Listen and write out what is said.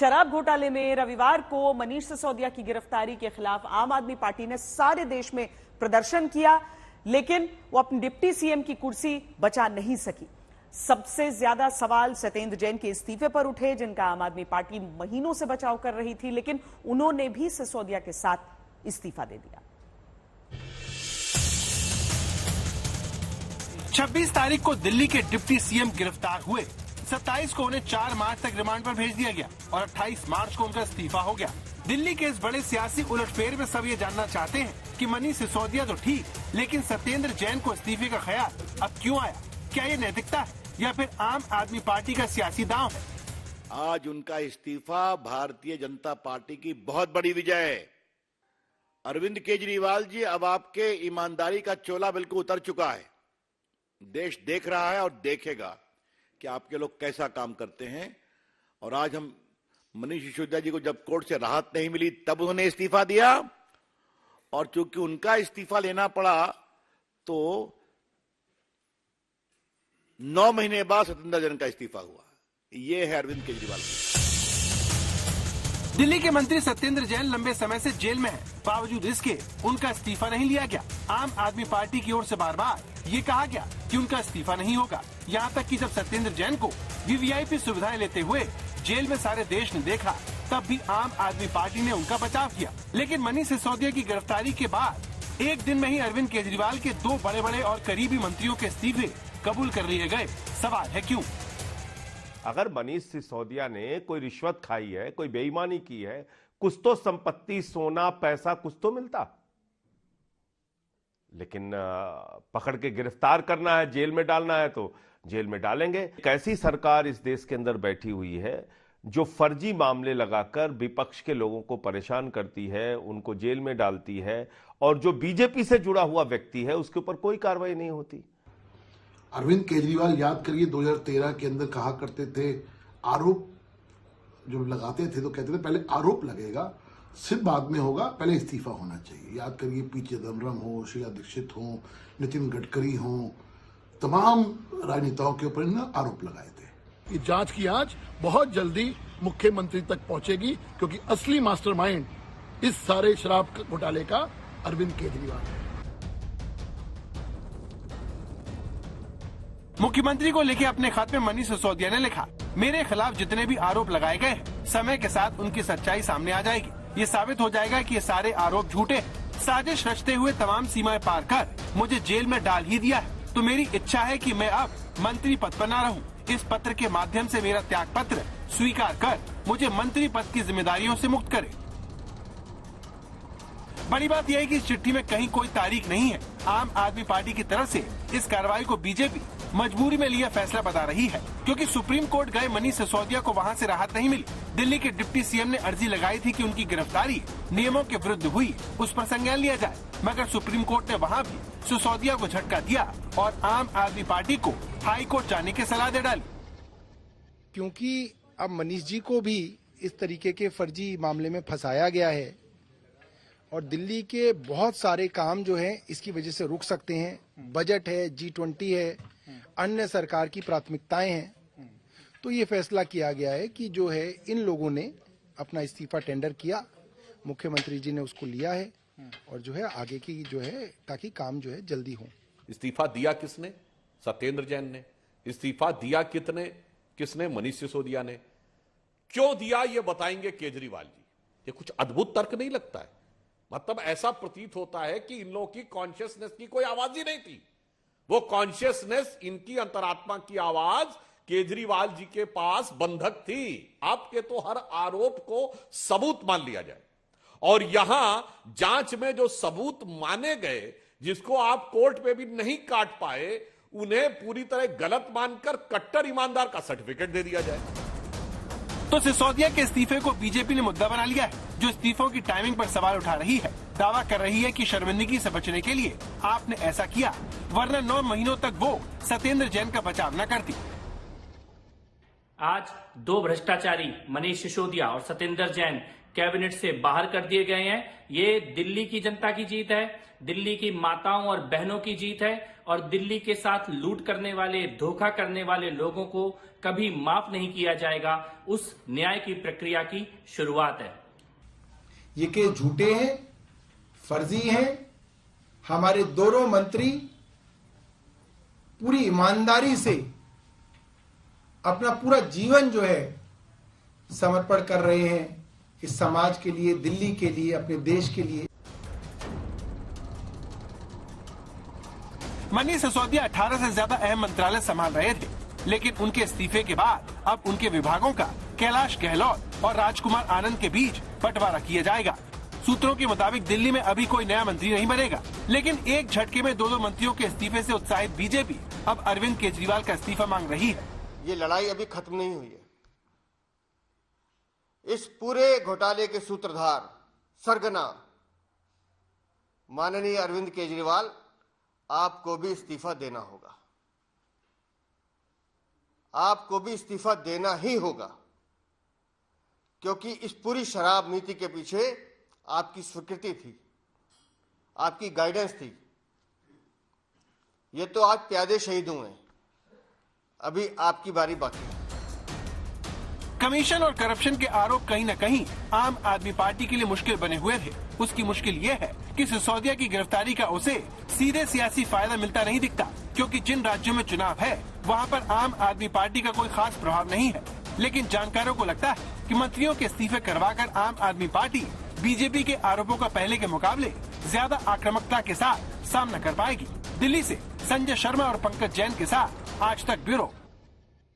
शराब घोटाले में रविवार को मनीष सिसोदिया की गिरफ्तारी के खिलाफ आम आदमी पार्टी ने सारे देश में प्रदर्शन किया, लेकिन वो अपनी डिप्टी सीएम की कुर्सी बचा नहीं सकी। सबसे ज्यादा सवाल सत्येंद्र जैन के इस्तीफे पर उठे, जिनका आम आदमी पार्टी महीनों से बचाव कर रही थी, लेकिन उन्होंने भी सिसोदिया के साथ इस्तीफा दे दिया। 26 तारीख को दिल्ली के डिप्टी सीएम गिरफ्तार हुए। 27 को उन्हें 4 मार्च तक रिमांड पर भेज दिया गया और 28 मार्च को उनका इस्तीफा हो गया। दिल्ली के इस बड़े सियासी उलटफेर में सब ये जानना चाहते हैं कि मनीष सिसोदिया तो ठीक, लेकिन सत्येंद्र जैन को इस्तीफे का ख्याल अब क्यों आया? क्या ये नैतिकता है या फिर आम आदमी पार्टी का सियासी दांव है? आज उनका इस्तीफा भारतीय जनता पार्टी की बहुत बड़ी विजय है। अरविंद केजरीवाल जी, अब आपके ईमानदारी का चोला बिल्कुल उतर चुका है। देश देख रहा है और देखेगा कि आपके लोग कैसा काम करते हैं। और आज हम मनीष सिसोदिया जी को जब कोर्ट से राहत नहीं मिली तब उन्होंने इस्तीफा दिया, और चूंकि उनका इस्तीफा लेना पड़ा तो 9 महीने बाद सत्येंद्र जैन का इस्तीफा हुआ। ये है अरविंद केजरीवाल। दिल्ली के मंत्री सत्येंद्र जैन लंबे समय से जेल में है, बावजूद इसके उनका इस्तीफा नहीं लिया गया। आम आदमी पार्टी की ओर से बार बार ये कहा गया कि उनका इस्तीफा नहीं होगा। यहाँ तक कि जब सत्येंद्र जैन को वीवीआईपी सुविधाएं लेते हुए जेल में सारे देश ने देखा, तब भी आम आदमी पार्टी ने उनका बचाव किया। लेकिन मनीष सिसोदिया की गिरफ्तारी के बाद एक दिन में ही अरविंद केजरीवाल के 2 बड़े-बड़े और करीबी मंत्रियों के इस्तीफे कबूल कर लिए गए। सवाल है क्यों? अगर मनीष सिसोदिया ने कोई रिश्वत खाई है, कोई बेईमानी की है, कुछ तो संपत्ति, सोना, पैसा कुछ तो मिलता। लेकिन पकड़ के गिरफ्तार करना है, जेल में डालना है तो जेल में डालेंगे। कैसी सरकार इस देश के अंदर बैठी हुई है जो फर्जी मामले लगाकर विपक्ष के लोगों को परेशान करती है, उनको जेल में डालती है, और जो बीजेपी से जुड़ा हुआ व्यक्ति है उसके ऊपर कोई कार्रवाई नहीं होती। अरविंद केजरीवाल, याद करिए 2013 के अंदर कहा करते थे, आरोप जब लगाते थे तो कहते थे पहले आरोप लगेगा, सिर्फ बाद में होगा, पहले इस्तीफा होना चाहिए। याद करिए पी चिदम्बरम हो, शीला दीक्षित हो, नितिन गडकरी हो, तमाम राजनेताओं के ऊपर इन्होंने आरोप लगाए थे। ये जांच की आंच बहुत जल्दी मुख्यमंत्री तक पहुंचेगी, क्योंकि असली मास्टरमाइंड इस सारे शराब घोटाले का अरविंद केजरीवाल है। मुख्यमंत्री को लेके अपने खत में मनीष सिसोदिया ने लिखा, मेरे खिलाफ जितने भी आरोप लगाए गए हैं, समय के साथ उनकी सच्चाई सामने आ जाएगी। ये साबित हो जाएगा कि ये सारे आरोप झूठे हैं। साजिश रचते हुए तमाम सीमाएं पार कर मुझे जेल में डाल ही दिया है, तो मेरी इच्छा है कि मैं अब मंत्री पद पर न रहूं। इस पत्र के माध्यम से मेरा त्याग पत्र स्वीकार कर मुझे मंत्री पद की जिम्मेदारियों से मुक्त करे। बड़ी बात यह है कि इस चिट्ठी में कहीं कोई तारीख नहीं है। आम आदमी पार्टी की तरफ से इस कार्रवाई को बीजेपी मजबूरी में लिया फैसला बता रही है, क्योंकि सुप्रीम कोर्ट गए मनीष सिसोदिया को वहां से राहत नहीं मिली। दिल्ली के डिप्टी सीएम ने अर्जी लगाई थी कि उनकी गिरफ्तारी नियमों के विरुद्ध हुई, उस पर संज्ञान लिया जाए, मगर सुप्रीम कोर्ट ने वहां भी सिसोदिया को झटका दिया और आम आदमी पार्टी को हाई कोर्ट जाने की सलाह दे डाली। क्योंकि अब मनीष जी को भी इस तरीके के फर्जी मामले में फंसाया गया है और दिल्ली के बहुत सारे काम जो है इसकी वजह से रुक सकते हैं। बजट है, G20 है, अन्य सरकार की प्राथमिकताएं हैं, तो ये फैसला किया गया है कि जो है इन लोगों ने अपना इस्तीफा टेंडर किया, मुख्यमंत्री जी ने उसको लिया है और जो है आगे की जो है ताकि काम जो है जल्दी हो। इस्तीफा दिया किसने? सत्येंद्र जैन ने। इस्तीफा दिया किसने? मनीष सिसोदिया ने। क्यों दिया ये बताएंगे केजरीवाल जी। ये कुछ अद्भुत तर्क नहीं लगता है? मतलब ऐसा प्रतीत होता है कि इन लोगों की कॉन्शियसनेस की कोई आवाज ही नहीं थी। वो कॉन्शियसनेस, इनकी अंतरात्मा की आवाज केजरीवाल जी के पास बंधक थी। आपके तो हर आरोप को सबूत मान लिया जाए, और यहां जांच में जो सबूत माने गए, जिसको आप कोर्ट में भी नहीं काट पाए, उन्हें पूरी तरह गलत मानकर कट्टर ईमानदार का सर्टिफिकेट दे दिया जाए। तो सिसोदिया के इस्तीफे को बीजेपी ने मुद्दा बना लिया है, जो इस्तीफों की टाइमिंग पर सवाल उठा रही है। दावा कर रही है कि शर्मिंदगी से बचने के लिए आपने ऐसा किया, वरना 9 महीनों तक वो सत्येंद्र जैन का बचाव न करती। आज दो भ्रष्टाचारी मनीष सिसोदिया और सत्येंद्र जैन कैबिनेट से बाहर कर दिए गए हैं। ये दिल्ली की जनता की जीत है, दिल्ली की माताओं और बहनों की जीत है और दिल्ली के साथ लूट करने वाले, धोखा करने वाले लोगों को कभी माफ नहीं किया जाएगा। उस न्याय की प्रक्रिया की शुरुआत है। ये केस झूठे हैं, फर्जी हैं। हमारे दोनों मंत्री पूरी ईमानदारी से अपना पूरा जीवन जो है समर्पण कर रहे हैं इस समाज के लिए, दिल्ली के लिए, अपने देश के लिए। मनीष सिसोदिया 18 से ज्यादा अहम मंत्रालय संभाल रहे थे, लेकिन उनके इस्तीफे के बाद अब उनके विभागों का कैलाश गहलोत और राजकुमार आनंद के बीच बंटवारा किया जाएगा। सूत्रों के मुताबिक दिल्ली में अभी कोई नया मंत्री नहीं बनेगा, लेकिन एक झटके में दो मंत्रियों के इस्तीफे से उत्साहित बीजेपी अब अरविंद केजरीवाल का इस्तीफा मांग रही है। ये लड़ाई अभी खत्म नहीं हुई है। इस पूरे घोटाले के सूत्रधार, सरगना माननीय अरविंद केजरीवाल, आपको भी इस्तीफा देना होगा। आपको भी इस्तीफा देना ही होगा, क्योंकि इस पूरी शराब नीति के पीछे आपकी स्वीकृति थी, आपकी गाइडेंस थी। ये तो आज प्यादे शहीद हुए हैं, अभी आपकी बारी बाकी है। कमीशन और करप्शन के आरोप कहीं न कहीं आम आदमी पार्टी के लिए मुश्किल बने हुए थे। उसकी मुश्किल ये है कि सिसोदिया की गिरफ्तारी का उसे सीधे सियासी फायदा मिलता नहीं दिखता, क्योंकि जिन राज्यों में चुनाव है वहाँ पर आम आदमी पार्टी का कोई खास प्रभाव नहीं है। लेकिन जानकारों को लगता है कि मंत्रियों के इस्तीफे करवाकर आम आदमी पार्टी बीजेपी के आरोपों का पहले के मुकाबले ज्यादा आक्रामकता के साथ सामना कर पाएगी। दिल्ली से संजय शर्मा और पंकज जैन के साथ आज तक ब्यूरो।